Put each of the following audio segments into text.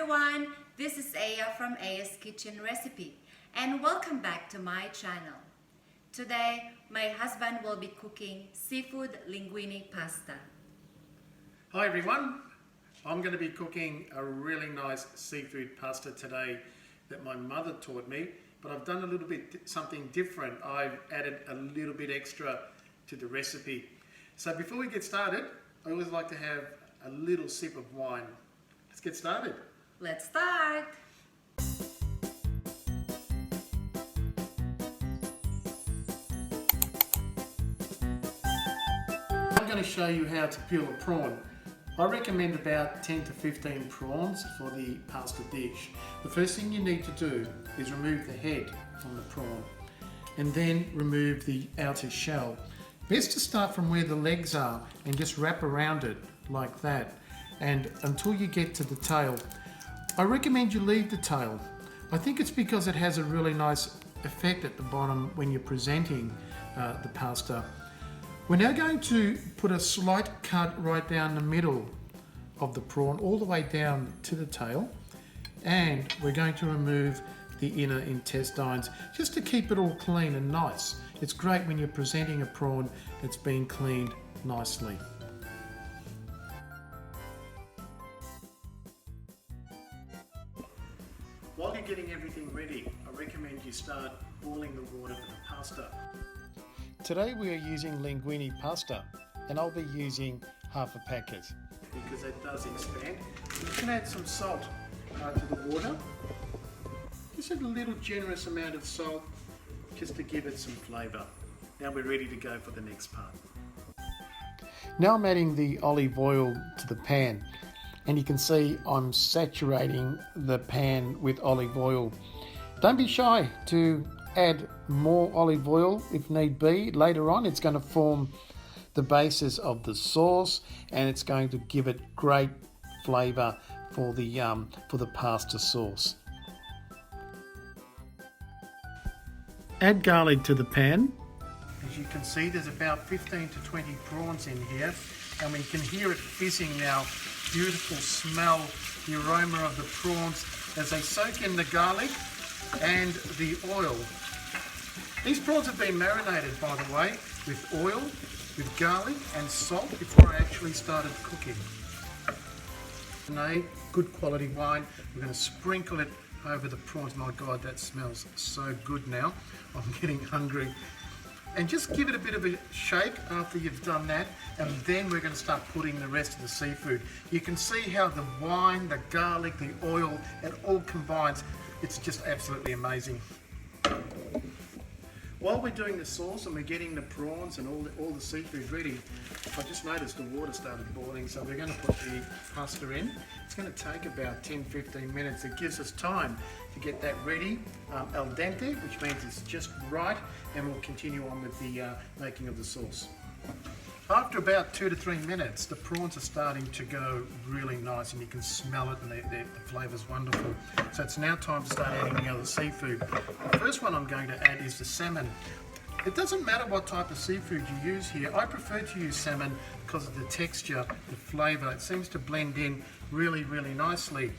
everyone, this is Aya from Aya's Kitchen Recipe and welcome back to my channel. Today, my husband will be cooking seafood linguine pasta. Hi everyone, I'm going to be cooking a really nice seafood pasta today that my mother taught me, but I've done a little bit something different. I've added a little bit extra to the recipe. So before we get started, I always like to have a little sip of wine. Let's get started. Let's start! I'm going to show you how to peel a prawn. I recommend about 10 to 15 prawns for the pasta dish. The first thing you need to do is remove the head from the prawn and then remove the outer shell. Best to start from where the legs are and just wrap around it like that, and until you get to the tail. I recommend you leave the tail. I think it's because it has a really nice effect at the bottom when you're presenting the pasta. We're now going to put a slight cut right down the middle of the prawn, all the way down to the tail, and we're going to remove the inner intestines just to keep it all clean and nice. It's great when you're presenting a prawn that's been cleaned nicely. While you're getting everything ready, I recommend you start boiling the water for the pasta. Today we are using linguine pasta, and I'll be using half a packet because it does expand. You can add some salt to the water. Just a little generous amount of salt just to give it some flavour. Now we're ready to go for the next part. Now I'm adding the olive oil to the pan, and you can see I'm saturating the pan with olive oil. Don't be shy to add more olive oil if need be. Later on it's going to form the basis of the sauce, and it's going to give it great flavour for the pasta sauce. Add garlic to the pan. As you can see, there's about 15 to 20 prawns in here, and we can hear it fizzing now. Beautiful smell, the aroma of the prawns as they soak in the garlic and the oil. These prawns have been marinated, by the way, with oil, with garlic and salt before I actually started cooking. Good quality wine. We're going to sprinkle it over the prawns. My God, that smells so good now. I'm getting hungry. And just give it a bit of a shake after you've done that, and then we're going to start putting the rest of the seafood. You can see how the wine, the garlic, the oil, it all combines. It's just absolutely amazing. While we're doing the sauce and we're getting the prawns and all the seafood ready, I just noticed the water started boiling, so we're going to put the pasta in. It's going to take about 10-15 minutes. It gives us time to get that ready, al dente, which means it's just right, and we'll continue on with the making of the sauce. After about 2 to 3 minutes, the prawns are starting to go really nice, and you can smell it, and the flavour's wonderful. So it's now time to start adding the other seafood. The first one I'm going to add is the salmon. It doesn't matter what type of seafood you use here. I prefer to use salmon because of the texture, the flavour. It seems to blend in really, really nicely.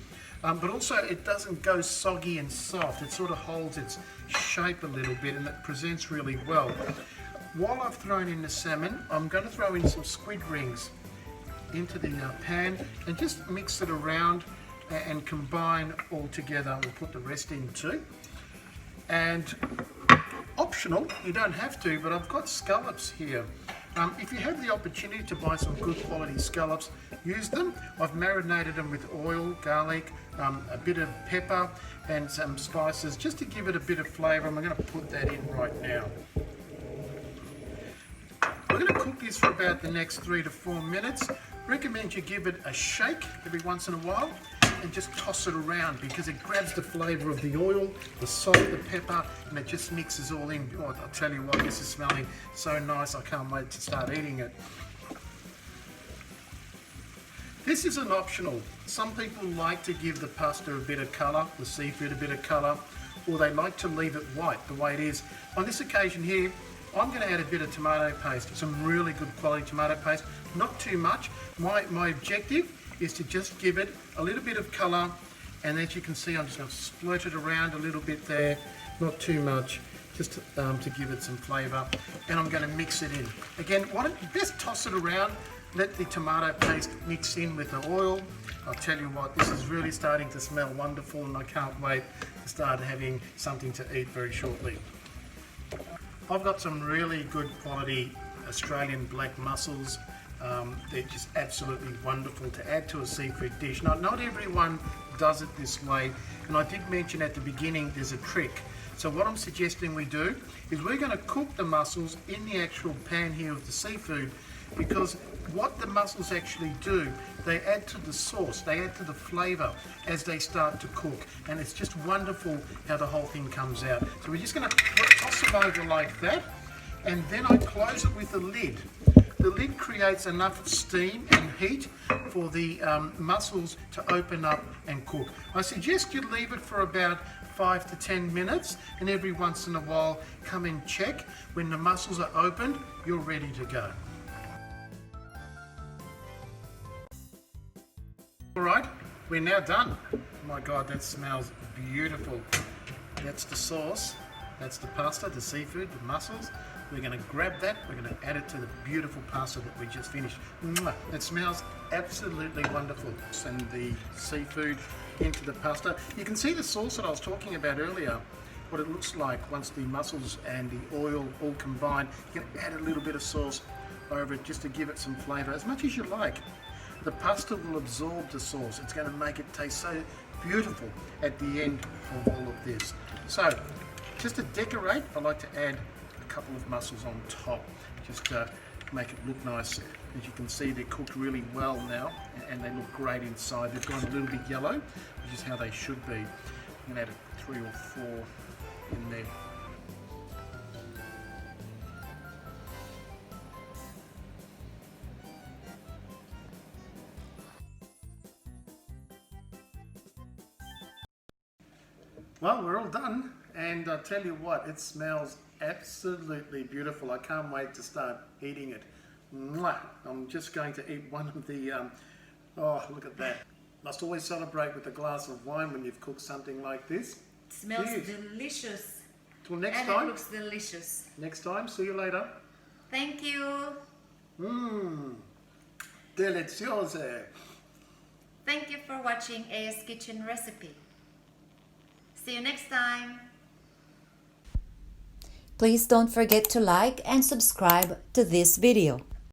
But also it doesn't go soggy and soft. It sort of holds its shape a little bit, and it presents really well. While I've thrown in the salmon, I'm going to throw in some squid rings into the pan and just mix it around and combine all together. We'll put the rest in too. And optional, you don't have to, but I've got scallops here. If you have the opportunity to buy some good quality scallops, use them. I've marinated them with oil, garlic, a bit of pepper and some spices just to give it a bit of flavour, and we're going to put that in right now. We're going to cook this for about the next 3 to 4 minutes. Recommend you give it a shake every once in a while and just toss it around, because it grabs the flavour of the oil, the salt, the pepper, and it just mixes all in. Oh, I'll tell you what, this is smelling so nice. I can't wait to start eating it. This is an optional. Some people like to give the pasta a bit of colour, the seafood a bit of colour, or they like to leave it white the way it is. On this occasion here, I'm going to add a bit of tomato paste, some really good quality tomato paste, not too much. My objective is to just give it a little bit of colour And as you can see, I'm just going to splurt it around a little bit there, not too much, just to give it some flavour. And I'm going to mix it in. Again, why don't you best toss it around, let the tomato paste mix in with the oil. I'll tell you what, this is really starting to smell wonderful, and I can't wait to start having something to eat very shortly. I've got some really good quality Australian black mussels. They're just absolutely wonderful to add to a seafood dish. Now, not everyone does it this way, and I did mention at the beginning there's a trick. So what I'm suggesting we do is we're going to cook the mussels in the actual pan here of the seafood, because what the mussels actually do, they add to the sauce, they add to the flavour as they start to cook, and it's just wonderful how the whole thing comes out. So we're just going to toss them over like that, and then I close it with a lid. The lid creates enough steam and heat for the mussels to open up and cook. I suggest you leave it for about 5 to 10 minutes, and every once in a while come and check. When the mussels are opened, you're ready to go. Alright, we're now done. Oh my God, that smells beautiful. That's the sauce, that's the pasta, the seafood, the mussels. We're going to grab that, we're going to add it to the beautiful pasta that we just finished. It smells absolutely wonderful. And the seafood into the pasta. You can see the sauce that I was talking about earlier, what it looks like once the mussels and the oil all combine. You can add a little bit of sauce over it just to give it some flavour, as much as you like. The pasta will absorb the sauce. It's going to make it taste so beautiful at the end of all of this. So, just to decorate, I like to add a couple of mussels on top, just to make it look nice. As you can see, they're cooked really well now, and they look great inside. They've gone a little bit yellow, which is how they should be. I'm going to add 3 or 4 in there. Well, we're all done, and I tell you what, it smells absolutely beautiful. I can't wait to start eating it. Mwah! I'm just going to eat one of the, oh, look at that. Must always celebrate with a glass of wine when you've cooked something like this. It smells Cheers. delicious. Till next and time. it looks delicious. Next time, see you later. Thank you. Delicioso. Thank you for watching AS Kitchen Recipe. See you next time. Please don't forget to like and subscribe to this video.